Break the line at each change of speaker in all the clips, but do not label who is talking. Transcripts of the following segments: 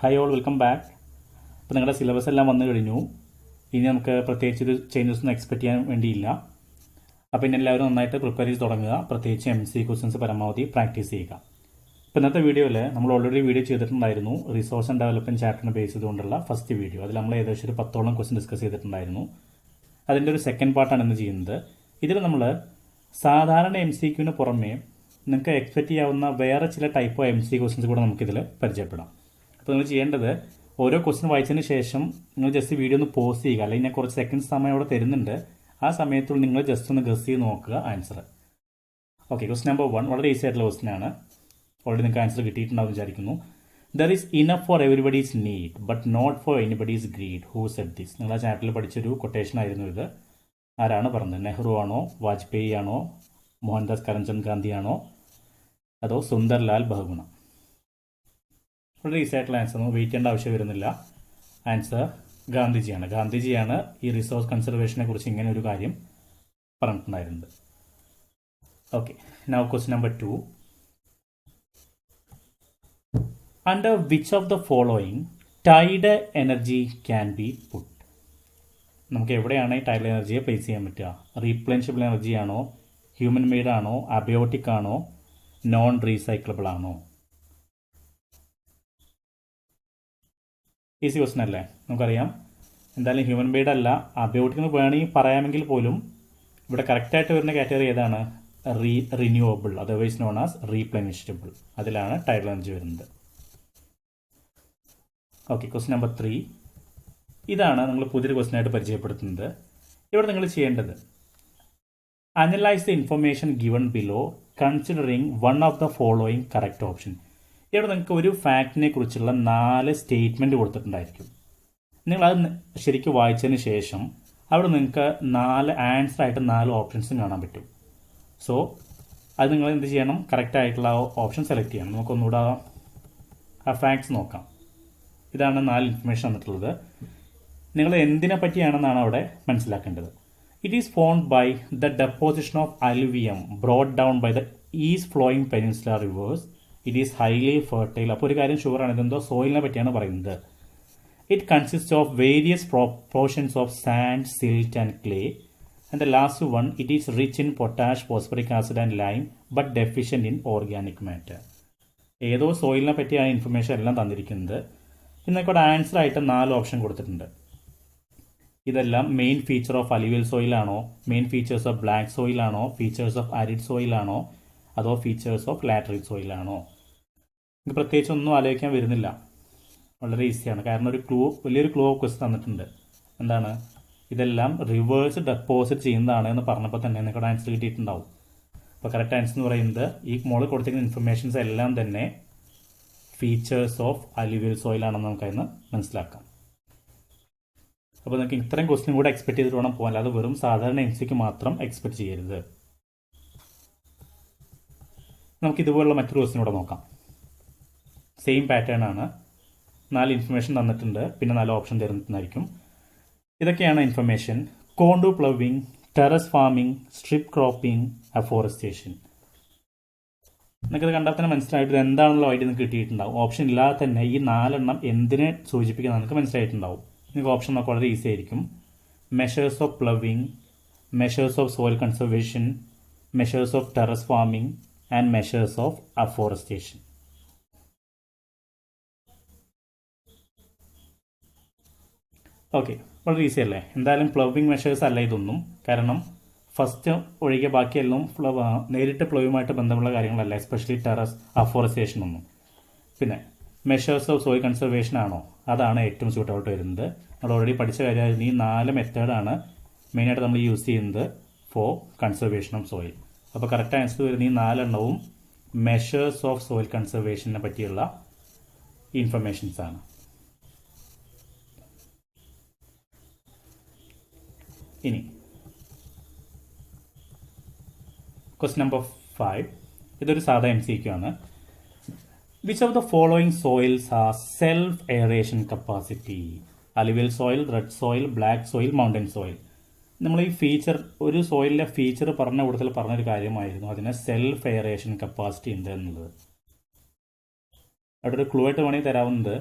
Hi all, welcome back. അപ്പോൾ നിങ്ങളുടെ syllabus എല്ലാം വന്നു കഴിഞ്ഞു. ഇനി നമുക്ക് പ്രത്യേകിച്ച് ഒരു ചേഞ്ചസ് ഒന്നും എക്സ്പെക്ട് ചെയ്യാൻ വേണ്ടിയില്ല. അപ്പോൾ ഇനി എല്ലാവരും നന്നായിട്ട് പ്രിപ്പയർ ചെയ്ത് തുടങ്ങുക. പ്രത്യേകിച്ച് MC ക്വസ്റ്റ്യൻസ് പരമാവധി പ്രാക്ടീസ് ചെയ്യുക. ഇപ്പോൾ ഇന്നത്തെ വീഡിയോയിൽ നമ്മൾ ഓൾറെഡി വീഡിയോ ചെയ്തിട്ടുണ്ടായിരുന്നു. റിസോഴ്സ് ആൻഡ് ഡെവലപ്മെൻറ്റ് ചാപ്റ്ററിനെ ബേസ് ചെയ്തുകൊണ്ടുള്ള ഫസ്റ്റ് വീഡിയോ. അതിൽ നമ്മൾ ഏകദേശം ഒരു 10ഓളം ക്വസ്റ്റ്യൻ ഡിസ്കസ് ചെയ്തിട്ടുണ്ടായിരുന്നു. അതിൻ്റെ ഒരു സെക്കൻഡ് പാർട്ടാണ് ഇന്ന് ചെയ്യുന്നത്. ഇതിൽ നമ്മൾ സാധാരണ MCQന് പുറമേ നിങ്ങൾക്ക് എക്സ്പെക്ട് ചെയ്യാവുന്ന വേറെ ചില ടൈപ്പ് ഓഫ് MC ക്വസ്റ്റ്യൻസ് കൂടെ നമുക്കിതിൽ പരിചയപ്പെടാം. അപ്പോൾ നിങ്ങൾ ചെയ്യേണ്ടത് ഓരോ ക്വസ്റ്റ്യൻ വായിച്ചതിന് ശേഷം നിങ്ങൾ ജസ്റ്റ് വീഡിയോ ഒന്ന് പോസ് ചെയ്യുക. അല്ലെങ്കിൽ ഞാൻ കുറച്ച് സെക്കൻഡ്സ് സമയം അവിടെ തരുന്നുണ്ട്. ആ സമയത്തുള്ള നിങ്ങൾ ജസ്റ്റ് ഒന്ന് ഗസ് ചെയ്ത് നോക്കുക ആൻസർ. ഓക്കെ, ക്വസ്റ്റ്യൻ നമ്പർ 1 വളരെ ഈസി ആയിട്ടുള്ള ക്വസ്റ്റ്യൻ ആണ്. ഓൾറെഡി നിങ്ങൾക്ക് ആൻസർ കിട്ടിയിട്ടുണ്ടാവും വിചാരിക്കുന്നു. There is enough for everybody's need but not for anybody's greed. Who said this? നിങ്ങൾ ആ ചാപ്റ്ററിൽ പഠിച്ചൊരു കൊട്ടേഷൻ ആയിരുന്നു ഇത്. ആരാണ് പറഞ്ഞത്? നെഹ്റു ആണോ, വാജ്പേയി ആണോ, മോഹൻദാസ് കരംചന്ദ് ഗാന്ധി ആണോ, അതോ സുന്ദർലാൽ ബഹുഗുണ? വളരെ ഈസി ആയിട്ടുള്ള ആൻസർ, നമുക്ക് വെയിറ്റ് ചെയ്യേണ്ട ആവശ്യം വരുന്നില്ല. ആൻസർ ഗാന്ധിജിയാണ്. ഗാന്ധിജിയാണ് ഈ റിസോഴ്സ് കൺസർവേഷനെ കുറിച്ച് ഇങ്ങനെ ഒരു കാര്യം പറഞ്ഞിട്ടുണ്ടായിരുന്നത്. Okay, now question number 2. Under which of the following tide energy can be put? നമുക്ക് എവിടെയാണ് ഈ ടൈഡ് എനർജിയെ പ്ലേസ് ചെയ്യാൻ പറ്റുക? റീപ്ലേനിഷബിൾ എനർജി ആണോ, ഹ്യൂമൻ മെയ്ഡ് ആണോ, അബയോട്ടിക് ആണോ, നോൺ റീസൈക്ലബിൾ ആണോ? ഈസി ക്വസ്റ്റൻ അല്ലേ? നമുക്കറിയാം എന്തായാലും ഹ്യൂമൻ മെയ്ഡ് അല്ല. അബയോട്ടിക് എന്ന് വേണമെങ്കിൽ പറയാമെങ്കിൽ പോലും ഇവിടെ കറക്റ്റായിട്ട് വരുന്ന കാറ്റഗറി ഏതാണ്? Renewable, otherwise non as replenishable. അതിലാണ് ടൈഡ് എനർജി വരുന്നത്. Okay, question number 3. ഇതാണ് നിങ്ങൾ പുതിയൊരു ക്വസ്റ്റ്യൻ ആയിട്ട് പരിചയപ്പെടുത്തുന്നത്. ഇവിടെ നിങ്ങൾ ചെയ്യേണ്ടത് analyse the information given below considering one of the following correct option. ഇവിടെ നിങ്ങൾക്ക് ഒരു ഫാക്റ്റിനെ കുറിച്ചുള്ള 4 സ്റ്റേറ്റ്മെന്റ് കൊടുത്തിട്ടുണ്ടായിരിക്കും. നിങ്ങളത് ശരിക്കും വായിച്ചതിന് ശേഷം അവിടെ നിങ്ങൾക്ക് 4 ആൻസർ ആയിട്ട് 4 ഓപ്ഷൻസും കാണാൻ പറ്റും. സോ അത് നിങ്ങൾ എന്ത് ചെയ്യണം? കറക്റ്റ് ആയിട്ടുള്ള ഓപ്ഷൻ സെലക്ട് ചെയ്യണം. നമുക്കൊന്നുകൂടെ ആ ഫാക്ട്സ് നോക്കാം. ഇതാണ് 4 ഇൻഫർമേഷൻ തന്നിട്ടുള്ളത്. നിങ്ങൾ എന്തിനെ പറ്റിയാണെന്നാണ് അവിടെ മനസ്സിലാക്കേണ്ടത്. It is formed by the deposition of alluvium brought down by the east flowing peninsula rivers. It is highly fertile. അപ്പോൾ ഒരു കാര്യം ഷുവറാണ്, ഇതെന്തോ സോയിലിനെ പറ്റിയാണ് പറയുന്നത്. It consist of various portions of sand, silt and clay. And the last one, it is rich in potash, phosphoric acid and lime but deficient in organic matter. ഏതോ സോയിലിനെ പറ്റിയാണ് ഇൻഫർമേഷൻ എല്ലാം തന്നിരിക്കുന്നത്. ഇന്നൊക്കെ ആൻസർ ആയിട്ട് 4 ഓപ്ഷൻ കൊടുത്തിട്ടുണ്ട്. ഇതെല്ലാം main feature of alluvial സോയിലാണോ, മെയിൻ ഫീച്ചേഴ്സ് ഓഫ് ബ്ലാക്ക് സോയിലാണോ, ഫീച്ചേഴ്സ് ഓഫ് അരിഡ് സോയിലാണോ, അതോ ഫീച്ചേഴ്സ് ഓഫ് ലാറ്ററൈറ്റ് സോയിലാണോ? എനിക്ക് പ്രത്യേകിച്ച് ഒന്നും ആലോചിക്കാൻ വരുന്നില്ല. വളരെ ഈസിയാണ്. കാരണം വലിയൊരു ക്ലൂ ഓഫ് ക്വസ്റ്റ് തന്നിട്ടുണ്ട്. എന്താണ്? ഇതെല്ലാം റിവേഴ്സ് ഡെപ്പോസിറ്റ് ചെയ്യുന്നതാണ് എന്ന് പറഞ്ഞപ്പോൾ തന്നെ നിങ്ങൾക്ക് ആൻസർ കിട്ടിയിട്ടുണ്ടാവും. അപ്പോൾ കറക്റ്റ് ആൻസർ എന്ന് പറയുന്നത് ഈ മോളിൽ കൊടുത്തിരിക്കുന്ന ഇൻഫർമേഷൻസ് എല്ലാം തന്നെ ഫീച്ചേഴ്സ് ഓഫ് അലുവിയൽ സോയിലാണെന്ന് നമുക്കതിന് മനസ്സിലാക്കാം. അപ്പോൾ നിങ്ങൾക്ക് ഇത്രയും ക്വസ്റ്റ്യൻ കൂടെ എക്സ്പെക്ട് ചെയ്തിട്ട് വേണം പോകാൻ. അല്ലാതെ വെറും സാധാരണ MCക്ക് മാത്രം എക്സ്പെക്ട് ചെയ്യരുത്. നമുക്ക് ഇതുപോലുള്ള മറ്റൊരു ക്വസ്റ്റ്യൻ കൂടെ നോക്കാം. സെയിം പാറ്റേൺ ആണ്. 4 ഇൻഫർമേഷൻ തന്നിട്ടുണ്ട്, പിന്നെ 4 ഓപ്ഷൻ തരുന്നതായിരിക്കും. ഇതൊക്കെയാണ് information. Contour ploughing, terrace farming, strip cropping, afforestation. നിങ്ങൾക്കത് കണ്ടാൽ തന്നെ മനസ്സിലായിട്ട് എന്താണെന്നുള്ള ഐഡിയ നിങ്ങൾക്ക് കിട്ടിയിട്ടുണ്ടാവും. ഓപ്ഷൻ ഇല്ലാതെ തന്നെ ഈ 4 എണ്ണം എന്തിനെ സൂചിപ്പിക്കുന്ന നിങ്ങൾക്ക് മനസ്സിലായിട്ടുണ്ടാവും. നിങ്ങൾക്ക് ഓപ്ഷൻ നോക്കാൻ വളരെ ഈസി ആയിരിക്കും. Measures of ploughing, measures of soil conservation, measures of terrace farming and measures of afforestation. Okay, വളരെ ഈസി അല്ലേ? എന്തായാലും പ്ലവിംഗ് മെഷേഴ്സ് അല്ല ഇതൊന്നും. കാരണം ഫസ്റ്റ് ഒഴികെ ബാക്കിയെല്ലാം നേരിട്ട് പ്ലവുമായിട്ട് ബന്ധമുള്ള കാര്യങ്ങളല്ല, എസ്പെഷ്യലി ടെറസ് അഫോറസ്റ്റേഷൻ ഒന്നും. പിന്നെ മെഷേഴ്സ് ഓഫ് സോയിൽ കൺസർവേഷൻ ആണോ, അതാണ് ഏറ്റവും സ്യൂട്ടബിൾ വരുന്നത്. നമ്മൾ ഓൾറെഡി പഠിച്ച കാര്യമായിരുന്നു. ഈ 4 മെത്തേഡാണ് മെയിനായിട്ട് നമ്മൾ യൂസ് ചെയ്യുന്നത് ഫോർ കൺസർവേഷൻ ഓഫ് സോയിൽ. അപ്പോൾ കറക്റ്റ് ആൻസർ വരുന്ന ഈ 4 എണ്ണവും മെഷേഴ്സ് ഓഫ് സോയിൽ കൺസർവേഷനെ പറ്റിയുള്ള ഇൻഫർമേഷൻസ് ആണ്. ഇനി ക്വസ്റ്റ്യൻ നമ്പർ 5. ഇതൊരു സാധാ MCQ ആണ്. Which of the following soils are self aeration capacity? Alluvial soil, red soil, black soil, mountain soil. നമ്മൾ ഈ ഫീച്ചർ, ഒരു സോയിലിന്റെ ഫീച്ചർ പറഞ്ഞ കൂട്ടത്തിൽ പറഞ്ഞൊരു കാര്യമായിരുന്നു അതിന് സെൽഫ് എയറേഷൻ കപ്പാസിറ്റി ഉണ്ട് എന്നുള്ളത്. അവിടെ ഒരു ക്ലൂ ആയിട്ട് വേണമെങ്കിൽ തരാവുന്നത്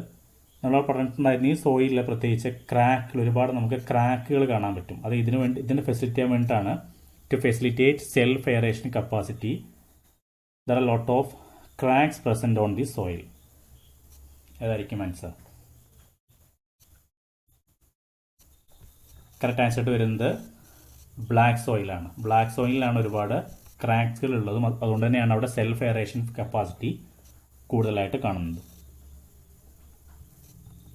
നമ്മൾ പറഞ്ഞിട്ടുണ്ടായിരുന്നു ഈ സോയിലിൽ പ്രത്യേകിച്ച് ക്രാക്കുകൾ, ഒരുപാട് നമുക്ക് ക്രാക്കുകൾ കാണാൻ പറ്റും. അത് ഇതിന് ഫെസിലിറ്റേറ്റ് ചെയ്യാൻ വേണ്ടിയിട്ടാണ്. To facilitate self aeration capacity there are lot of cracks present on the soil. ഏതായിരിക്കും ആൻസർ? കറക്റ്റ് ആൻസർ വരുന്നത് ബ്ലാക്ക് സോയിലാണ്. ബ്ലാക്ക് സോയിലാണ് ഒരുപാട് ക്രാക്സുകൾ ഉള്ളതും അതുകൊണ്ട് തന്നെയാണ് അവിടെ സെൽഫ് എയറേഷൻ കപ്പാസിറ്റി കൂടുതലായിട്ട് കാണുന്നത്.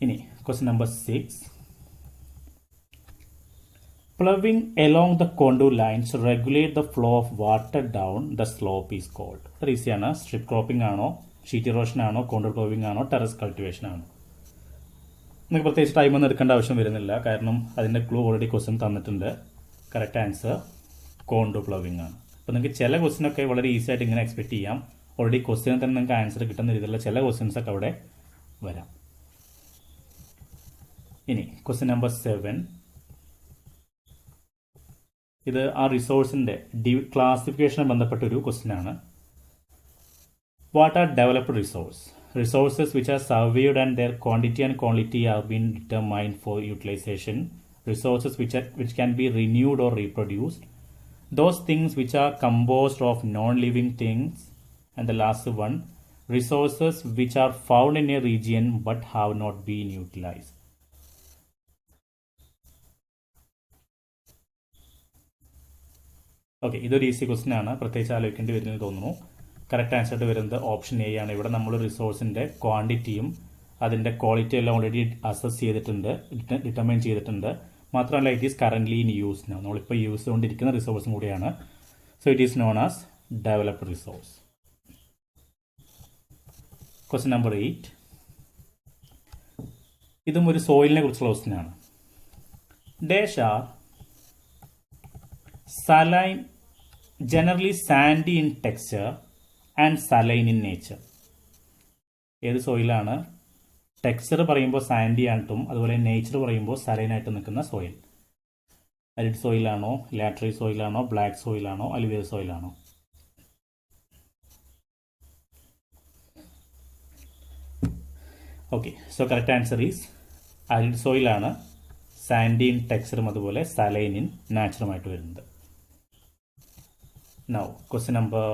ഇനി question number 6. Ploughing along the contour lines regulate the flow of water down the slope is called. അത് ഈസിയാണ്. സ്ട്രിപ്പ് ക്രോപ്പിംഗ് ആണോ, ഷീറ്റ് ഇറോഷൻ ആണോ, കോണ്ടൂർ പ്ലൗവിംഗ് ആണോ, ടെറസ് കൾട്ടിവേഷൻ ആണോ? നിങ്ങൾക്ക് പ്രത്യേകിച്ച് ടൈമൊന്നും എടുക്കേണ്ട ആവശ്യം വരുന്നില്ല, കാരണം അതിൻ്റെ ക്ലൂ ഓൾറെഡി ക്വസ്റ്റ്യൻ തന്നിട്ടുണ്ട്. കറക്റ്റ് ആൻസർ കോണ്ടൂർ പ്ലൗവിംഗ് ആണ്. അപ്പോൾ നിങ്ങൾക്ക് ചില ക്വസ്റ്റ്യനൊക്കെ വളരെ ഈസി ആയിട്ട് ഇങ്ങനെ എക്സ്പെക്ട് ചെയ്യാം. ഓൾറെഡി ക്വസ്റ്റ്യൻ തന്നെ നിങ്ങൾക്ക് ആൻസർ കിട്ടുന്ന രീതിയിലുള്ള ചില ക്വസ്റ്റ്യൻസ് ഒക്കെ അവിടെ വരാം. ഇനി ക്വസ്റ്റ്യൻ നമ്പർ 7. ഇത് ആ റിസോഴ്സിൻ്റെ ക്ലാസിഫിക്കേഷനുമായി ബന്ധപ്പെട്ട ഒരു ക്വസ്റ്റ്യൻ ആണ്. What are developed resource? Resources which are surveyed and their quantity and quality have been determined for utilization. Resources which can be renewed or reproduced. Those things which are composed of non-living things. And the last one, resources which are found in a region but have not been utilized. Okay, ഇതൊരു easy question ആണ്, പ്രത്യേകിച്ച് ആലോചിക്കേണ്ടി വരുന്നത് തോന്നുന്നു. Correct answer വരുന്നത് option A ആണ്. ഇവിടെ നമ്മൾ റിസോഴ്സിൻ്റെ ക്വാണ്ടിറ്റിയും അതിൻ്റെ ക്വാളിറ്റി എല്ലാം ഓൾറെഡി അസസ് ചെയ്തിട്ടുണ്ട്, ഡിറ്റർമൈൻ ചെയ്തിട്ടുണ്ട്. മാത്രമല്ല it is currently in use now, നമ്മളിപ്പോൾ യൂസ് ചെയ്തുകൊണ്ടിരിക്കുന്ന റിസോഴ്സും കൂടിയാണ്. So it is known as developed resource. Question number 8. ഇതും ഒരു സോയിലിനെ കുറിച്ചുള്ള ക്വസ്റ്റ്യൻ ആണ്. Dash are saline, generally sandy in texture and saline in nature. ഏത് സോയിലാണ്? ടെക്സ്ചർ പറയുമ്പോൾ സാൻഡി ആയിട്ടും അതുപോലെ നേച്ചർ പറയുമ്പോൾ സലൈനായിട്ട് നിൽക്കുന്ന സോയിൽ. അരിഡ് സോയിലാണോ, ലാറ്ററി സോയിലാണോ, ബ്ലാക്ക് സോയിലാണോ, അലുവിയൽ സോയിലാണോ? Okay, so correct answer is arid സോയിലാണ്. സാൻഡി ഇൻ ടെക്സ്ചറും അതുപോലെ സലൈൻ ഇൻ നാച്ചുറുമായിട്ട് വരുന്നത്. Now, question number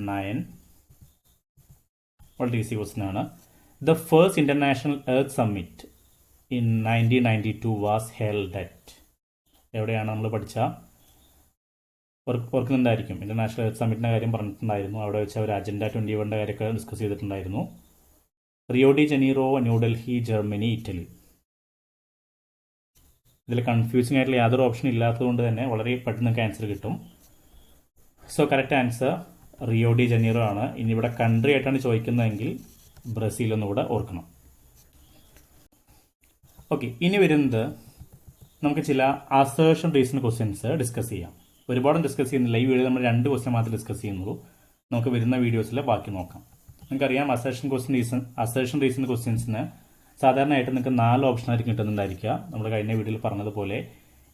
9. വളരെ ഈസി ക്വസ്റ്റ്യൻ ആണ്. The first International Earth Summit in 1992 was held at. എവിടെയാണ് നമ്മൾ പഠിച്ച? ഓർക്കുന്നുണ്ടായിരിക്കും. ഇന്റർനാഷണൽ എർത്ത് സമ്മിറ്റിൻ്റെ കാര്യം പറഞ്ഞിട്ടുണ്ടായിരുന്നു. അവിടെ വെച്ച് അവർ അജണ്ട 21 കാര്യമൊക്കെ ഡിസ്കസ് ചെയ്തിട്ടുണ്ടായിരുന്നു. Rio de Janeiro, New Delhi, Germany, Italy. ഇതിൽ കൺഫ്യൂസിംഗ് ആയിട്ടുള്ള യാതൊരു ഓപ്ഷൻ ഇല്ലാത്തതുകൊണ്ട് തന്നെ വളരെ പെട്ടെന്ന് നിങ്ങൾക്ക് ആൻസർ കിട്ടും. So correct answer Rio de Janeiro ആണ്. ഇനി ഇവിടെ കൺട്രി ആയിട്ടാണ് ചോദിക്കുന്നതെങ്കിൽ ബ്രസീൽ എന്നുകൂടെ ഓർക്കണം. ഓക്കെ, ഇനി വരുന്നത് നമുക്ക് ചില അസേർഷൻ റീസൺ ക്വസ്റ്റ്യൻസ് ഡിസ്കസ് ചെയ്യാം. ഒരുപാടും ഡിസ്കസ് ചെയ്യുന്നില്ല. ഈ വീഡിയോ നമ്മൾ 2 ക്വസ്റ്റ്യൻ മാത്രമേ ഡിസ്കസ് ചെയ്യുന്നുള്ളൂ. നമുക്ക് വരുന്ന വീഡിയോസിൽ ബാക്കി നോക്കാം. നിങ്ങൾക്കറിയാം അസേർഷൻ റീസൺ ക്വസ്റ്റ്യൻസിന് സാധാരണയായിട്ട് നിങ്ങൾക്ക് 4 ഓപ്ഷൻ ആയിരിക്കും കിട്ടുന്നുണ്ടായിരിക്കുക. നമ്മൾ കഴിഞ്ഞ വീഡിയോയിൽ പറഞ്ഞതുപോലെ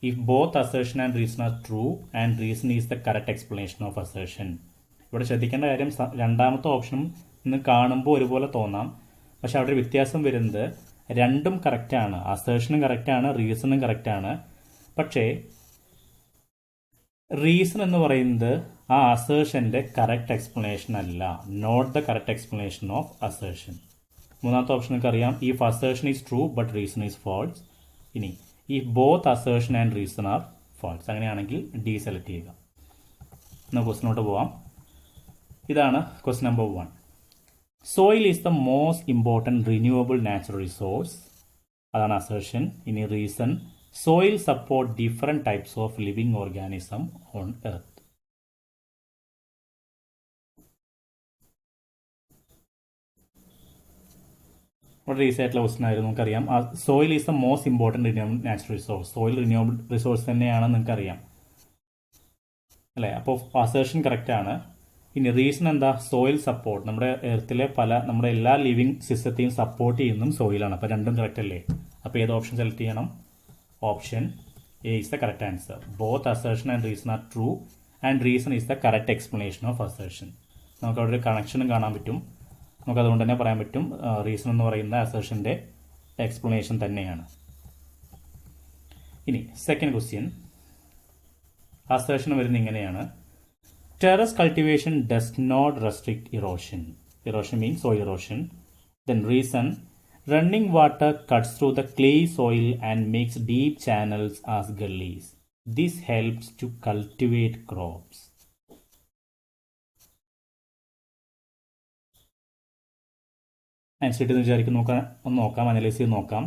if both assertion and reason are true and reason is the correct explanation of assertion. ഇവിടെ ശ്രദ്ധിക്കേണ്ട കാര്യം രണ്ടാമത്തെ ഓപ്ഷനും ഇന്ന് കാണുമ്പോൾ ഒരുപോലെ തോന്നാം, പക്ഷെ അവിടെ ഒരു വ്യത്യാസം വരുന്നത് രണ്ടും കറക്റ്റാണ്. അസേർഷനും കറക്റ്റാണ്, റീസണും കറക്റ്റാണ്. പക്ഷേ റീസൺ എന്ന് പറയുന്നത് ആ അസേർഷന്റെ കറക്റ്റ് എക്സ്പ്ലനേഷൻ അല്ല, not the correct explanation of assertion. മൂന്നാമത്തെ ഓപ്ഷൻ നിങ്ങൾക്ക് അറിയാം, if assertion is true but reason is false. ഇനി if both assertion and reason are false, അങ്ങനെയാണെങ്കിൽ ഡി സെലക്ട് ചെയ്യുക. നമുക്ക് ക്വസ്റ്റിനോട്ട് പോവാം. ഇതാണ് question number 1. Soil is the most important renewable natural resource. അതാണ് അസേർഷൻ. ഇനി reason, soil support different types of living organism on earth. വളരെ easy ആയിട്ടുള്ള question ആയിരുന്നു. നമുക്കറിയാം soil is the most important renewable natural resource. Soil renewable resource തന്നെയാണെന്ന് നിങ്ങൾക്കറിയാം അല്ലേ? അപ്പോൾ അസേർഷൻ കറക്റ്റ് ആണ്. ഇനി റീസൺ എന്താ? Soil support. നമ്മുടെ എർത്തിലെ നമ്മുടെ എല്ലാ ലിവിങ് സിസ്റ്റത്തെയും സപ്പോർട്ട് ചെയ്യുന്നതും സോയിലാണ്. അപ്പോൾ രണ്ടും കറക്റ്റ് അല്ലേ? അപ്പോൾ ഏത് ഓപ്ഷൻ സെലക്ട് ചെയ്യണം? Option A is the correct answer. Both assertion and reason are true and reason is the correct explanation of assertion. നമുക്ക് അവിടെ ഒരു കണക്ഷനും കാണാൻ പറ്റും. നമുക്കതുകൊണ്ട് തന്നെ പറയാൻ പറ്റും റീസൺ എന്ന് പറയുന്ന അസേർഷൻ്റെ എക്സ്പ്ലനേഷൻ തന്നെയാണ്. ഇനി സെക്കൻഡ് ക്വസ്റ്റ്യൻ, അസേഷൻ വരുന്നത് ഇങ്ങനെയാണ്: terrace cultivation does not restrict erosion. Erosion means soil erosion. Then reason: running water cuts through the clay soil and makes deep channels as gullies. This helps to cultivate crops. Answer വിചാരിക്കും നോക്കാം, analyse ചെയ്ത് നോക്കാം.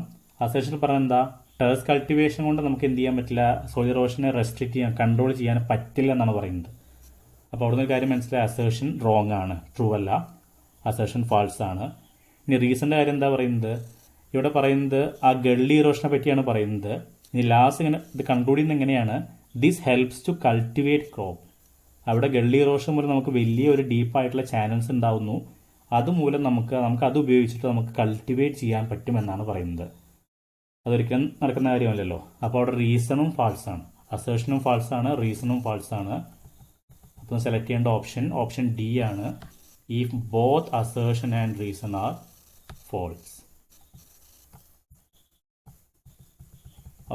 Assertion പറഞ്ഞ എന്താ? Terrace cultivation കൊണ്ട് നമുക്ക് എന്ത് ചെയ്യാൻ പറ്റില്ല, സോയിൽ ഇറോഷനെ റെസ്ട്രിക്ട് ചെയ്യാൻ, കൺട്രോൾ ചെയ്യാൻ പറ്റില്ല എന്നാണ് പറയുന്നത്. അപ്പോൾ അവിടുന്ന് ഒരു കാര്യം മനസ്സിലായി, അസേഷൻ റോങ് ആണ്, ട്രൂ അല്ല, അസേഷൻ ഫാൾസ് ആണ്. ഇനി റീസണിൻ്റെ കാര്യം എന്താ പറയുന്നത്? ഇവിടെ പറയുന്നത് ആ ഗള്ളി ഇറോഷനെ പറ്റിയാണ് പറയുന്നത്. ഇനി ലാസ്റ്റ് ഇങ്ങനെ ഇത് കൺക്ലൂഡ് ചെയ്യുന്നത് എങ്ങനെയാണ്? This helps to cultivate crop. അവിടെ ഗള്ളി ഇറോഷൻ മൂലം നമുക്ക് വലിയൊരു ഡീപ്പായിട്ടുള്ള ചാനൽസ് ഉണ്ടാവുന്നു. അതുമൂലം നമുക്ക് അത് ഉപയോഗിച്ചിട്ട് നമുക്ക് കൾട്ടിവേറ്റ് ചെയ്യാൻ പറ്റുമെന്നാണ് പറയുന്നത്. അതൊരിക്കലും നടക്കുന്ന കാര്യമല്ലല്ലോ. അപ്പോൾ അവിടെ റീസണും ഫാൾസ് ആണ്, അസേഷനും ഫാൾസ് ആണ്, റീസണും ഫാൾസ് ആണ്. അപ്പോൾ സെലക്ട് ചെയ്യേണ്ട ഓപ്ഷൻ ഡി ആണ്. If both assertion and reason are false.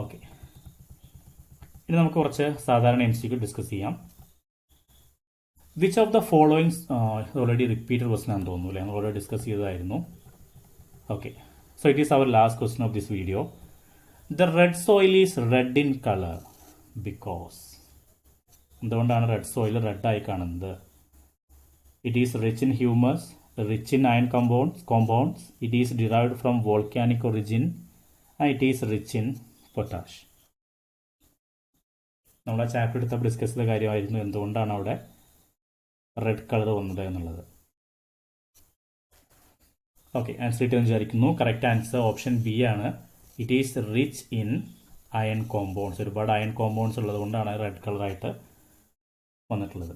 Okay, ഇനി നമുക്ക് കുറച്ച് സാധാരണ MCQ ഡിസ്കസ് ചെയ്യാം. Which of the followings already repeated question ആണെന്ന് തോന്നുന്നു അല്ലേ, നമ്മൾ ഓൾറെഡി ഡിസ്കസ് ചെയ്തതായിരുന്നു. Okay, so it is our last question of this video. The red soil is red in colour because. എന്തുകൊണ്ടാണ് റെഡ് സോയിൽ റെഡായി കാണുന്നത്? It is rich in humus, rich in iron compounds, it is derived from volcanic origin, and it is rich in potash. നമ്മൾ ആ chapter എടുത്തപ്പോൾ discuss ചെയ്ത കാര്യമായിരുന്നു എന്തുകൊണ്ടാണ് അവിടെ റെഡ് കളർ വന്നത് എന്നുള്ളത്. ഓക്കെ, ആൻസർ കിട്ടുമെന്ന് വിചാരിക്കുന്നു. കറക്റ്റ് ആൻസർ ഓപ്ഷൻ ബി ആണ്. It is rich in iron compounds. ഒരുപാട് അയൺ കോമ്പൗണ്ട്സ് ഉള്ളത് കൊണ്ടാണ് റെഡ് കളറായിട്ട് വന്നിട്ടുള്ളത്.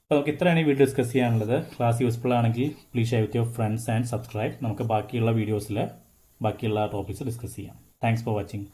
അപ്പോൾ നമുക്ക് ഇത്രയാണ് ഈ വീഡിയോ ഡിസ്കസ് ചെയ്യാനുള്ളത്. ക്ലാസ് യൂസ്ഫുൾ ആണെങ്കിൽ please share with your friends and subscribe. നമുക്ക് ബാക്കിയുള്ള വീഡിയോസിൽ ബാക്കിയുള്ള ടോപ്പിക്സ് ഡിസ്കസ് ചെയ്യാം. Thanks for watching.